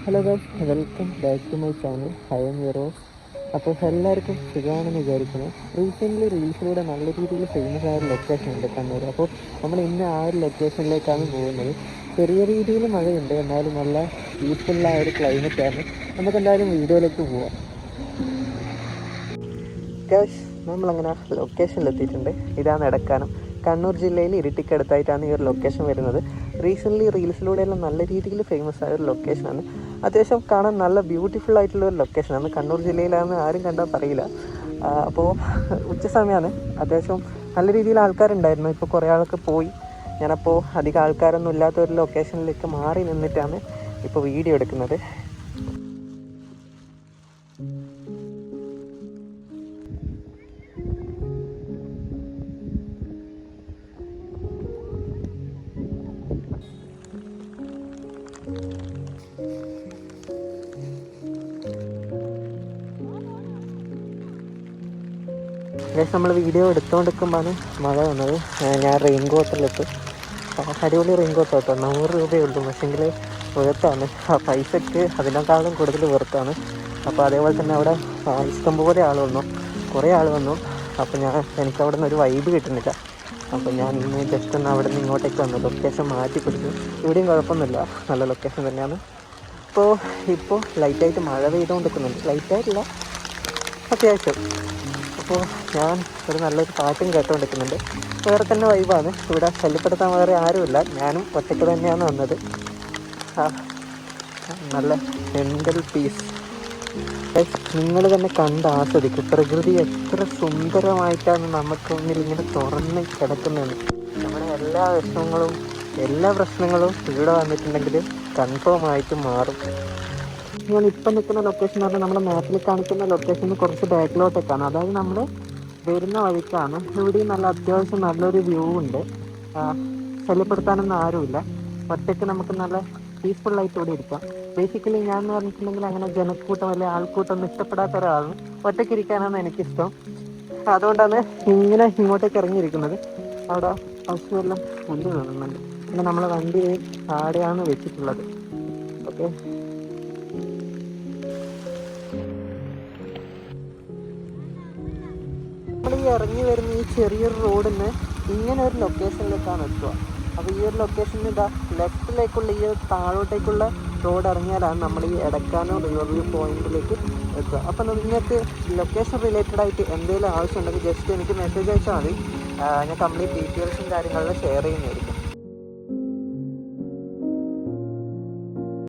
Hello guys, welcome back to my channel. I am your. അപ്പോൾ എല്ലാവർക്കും സുഖമാണെന്ന് വിചാരിക്കുന്നു. റീസെൻ്റ്ലി റീൽസിലൂടെ നല്ല രീതിയിൽ ഫേമസ് ആയ ഒരു ലൊക്കേഷൻ ഉണ്ട് കണ്ണൂർ. അപ്പോൾ നമ്മൾ ഇന്ന് ആ ഒരു ലൊക്കേഷനിലേക്കാണ് പോകുന്നത്. ചെറിയ രീതിയിൽ മഴയുണ്ട്, എന്നാലും നല്ല പീസ്ഫുള്ളായ ഒരു ക്ലൈമറ്റാണ്. നമുക്ക് എന്തായാലും വീഡിയോയിലേക്ക് പോവാം. ഗൈസ്, നമ്മളങ്ങനെ ലൊക്കേഷനിലെത്തിയിട്ടുണ്ട്. ഇതാണ് എടക്കാനം, കണ്ണൂർ ജില്ലയിൽ ഇരിട്ടിക്കടുത്തായിട്ടാണ് ഈ ഒരു ലൊക്കേഷൻ വരുന്നത്. റീസെൻ്റ്ലി റീൽസിലൂടെയെല്ലാം നല്ല രീതിയിൽ ഫേമസ് ആയ ഒരു ലൊക്കേഷനാണ്. അത്യാവശ്യം കാണാൻ നല്ല ബ്യൂട്ടിഫുൾ ആയിട്ടുള്ള ഒരു ലൊക്കേഷനാണ്. കണ്ണൂർ ജില്ലയിലാണെന്ന് ആരും കണ്ടാൽ പറയില്ല. അപ്പോൾ ഉച്ച സമയമാണ്, അത്യാവശ്യം നല്ല രീതിയിൽ ആൾക്കാരുണ്ടായിരുന്നു. ഇപ്പോൾ കുറേ ആൾക്ക് പോയി. ഞാനപ്പോൾ അധികം ആൾക്കാരൊന്നും ഇല്ലാത്ത ഒരു ലൊക്കേഷനിലേക്ക് മാറി നിന്നിട്ടാണ് ഇപ്പോൾ വീഡിയോ എടുക്കുന്നത്. നമ്മൾ വീഡിയോ എടുത്തുകൊണ്ടിരിക്കുമ്പോഴാണ് മഴ വന്നത്. ഞാൻ റെയിൻ കോട്ടിലിട്ട്, അടിപൊളി റെയിൻ കോട്ട് കേട്ടോ. 100 രൂപയേ ഉള്ളൂ, പക്ഷേങ്കിൽ വെറുത്താണ്. ആ പൈസക്ക് അതിനേക്കാളും കൂടുതൽ വെറുത്താണ്. അപ്പോൾ അതേപോലെ തന്നെ അവിടെ ഇഷ്ടംപോലെ ആൾ വന്നു, കുറേ ആൾ വന്നു. അപ്പോൾ എനിക്ക് അവിടെ നിന്ന് ഒരു വൈബ് കിട്ടുന്നില്ല. അപ്പോൾ ഞാൻ ഇന്ന് ജസ്റ്റ് ഒന്ന് അവിടെ നിന്ന് ഇങ്ങോട്ടേക്ക് വന്നു, ലൊക്കേഷൻ മാറ്റി പിടിച്ചു. ഇവിടെയും കുഴപ്പമൊന്നുമില്ല, നല്ല ലൊക്കേഷൻ തന്നെയാണ്. ഇപ്പോൾ ലൈറ്റായിട്ട് മഴ പെയ്തുകൊണ്ടിരിക്കുന്നുണ്ട്, ലൈറ്റായിട്ടില്ല, അത്യാവശ്യം. അപ്പോൾ ഞാൻ ഒരു നല്ലൊരു പാട്ടും കേട്ടുകൊണ്ടിരിക്കുന്നുണ്ട്. വേറെ തന്നെ വൈബാണ്. ഇവിടെ ശല്യപ്പെടുത്താൻ വേറെ ആരുമില്ല, ഞാനും ഒറ്റയ്ക്ക് തന്നെയാണ് വന്നത്. നല്ല മെൻ്റൽ പീസ്. നിങ്ങൾ തന്നെ കണ്ട് ആസ്വദിക്കും. പ്രകൃതി എത്ര സുന്ദരമായിട്ടാണ് നമുക്ക് മുന്നിൽ ഇങ്ങനെ തുറന്ന് കിടക്കുന്നത്. നമ്മുടെ എല്ലാ പ്രശ്നങ്ങളും ഇവിടെ വന്നിട്ടുണ്ടെങ്കിൽ കൺഫേം ആയിട്ട് മാറും. ഞാൻ ഇപ്പം നിൽക്കുന്ന ലൊക്കേഷൻ എന്ന് പറഞ്ഞാൽ നമ്മുടെ മാപ്പിൽ കാണിക്കുന്ന ലൊക്കേഷന് കുറച്ച് ബാക്കിലോട്ടേക്കാണ്. അതായത് നമ്മൾ വരുന്ന വഴിക്കാണ്. ഇവിടെയും നല്ല അത്യാവശ്യം നല്ലൊരു വ്യൂ ഉണ്ട്. ശല്യപ്പെടുത്താനൊന്നും ആരുമില്ല. ഒറ്റയ്ക്ക് നമുക്ക് നല്ല പീസ്ഫുള്ളായിട്ട് ഇവിടെ ഇരിക്കാം. ബേസിക്കലി ഞാൻ എന്ന് പറഞ്ഞിട്ടുണ്ടെങ്കിൽ അങ്ങനെ ജനക്കൂട്ടം അല്ലെങ്കിൽ ആൾക്കൂട്ടം ഒന്നും ഇഷ്ടപ്പെടാത്ത ഒരാളാണ്. ഒറ്റയ്ക്ക് ഇരിക്കാനാണ് എനിക്കിഷ്ടം. അതുകൊണ്ടാണ് ഇങ്ങനെ ഇങ്ങോട്ടേക്ക് ഇറങ്ങിയിരിക്കുന്നത്. അവിടെ പശുവെല്ലാം പുല്ല് കാണുന്നുണ്ട്. പിന്നെ നമ്മളെ വണ്ടി ആടെയാണ് വെച്ചിട്ടുള്ളത്. ഓക്കെ, നമ്മൾ ഈ ഇറങ്ങി വരുന്ന ഈ ചെറിയൊരു റോഡിൽ നിന്ന് ഇങ്ങനെ ഒരു ലൊക്കേഷനിലേക്കാണ് എത്തുക. അപ്പോൾ ഈ ഒരു ലൊക്കേഷനിൽ ഇതാ ലെഫ്റ്റിലേക്കുള്ള ഈ താഴോട്ടേക്കുള്ള റോഡ് ഇറങ്ങിയാലാണ് നമ്മൾ ഈ എടക്കാനം റിവർ വ്യൂ പോയിന്റിലേക്ക് എത്തുക. അപ്പോൾ നിങ്ങൾക്ക് ലൊക്കേഷൻ റിലേറ്റഡ് ആയിട്ട് എന്തെങ്കിലും ആവശ്യമുണ്ടെങ്കിൽ ജസ്റ്റ് എനിക്ക് മെസ്സേജ് അയച്ചാൽ മതി. ഞാൻ കംപ്ലീറ്റ് ഡീറ്റെയിൽസും കാര്യങ്ങളും ഷെയർ ചെയ്യുന്നതായിരിക്കും.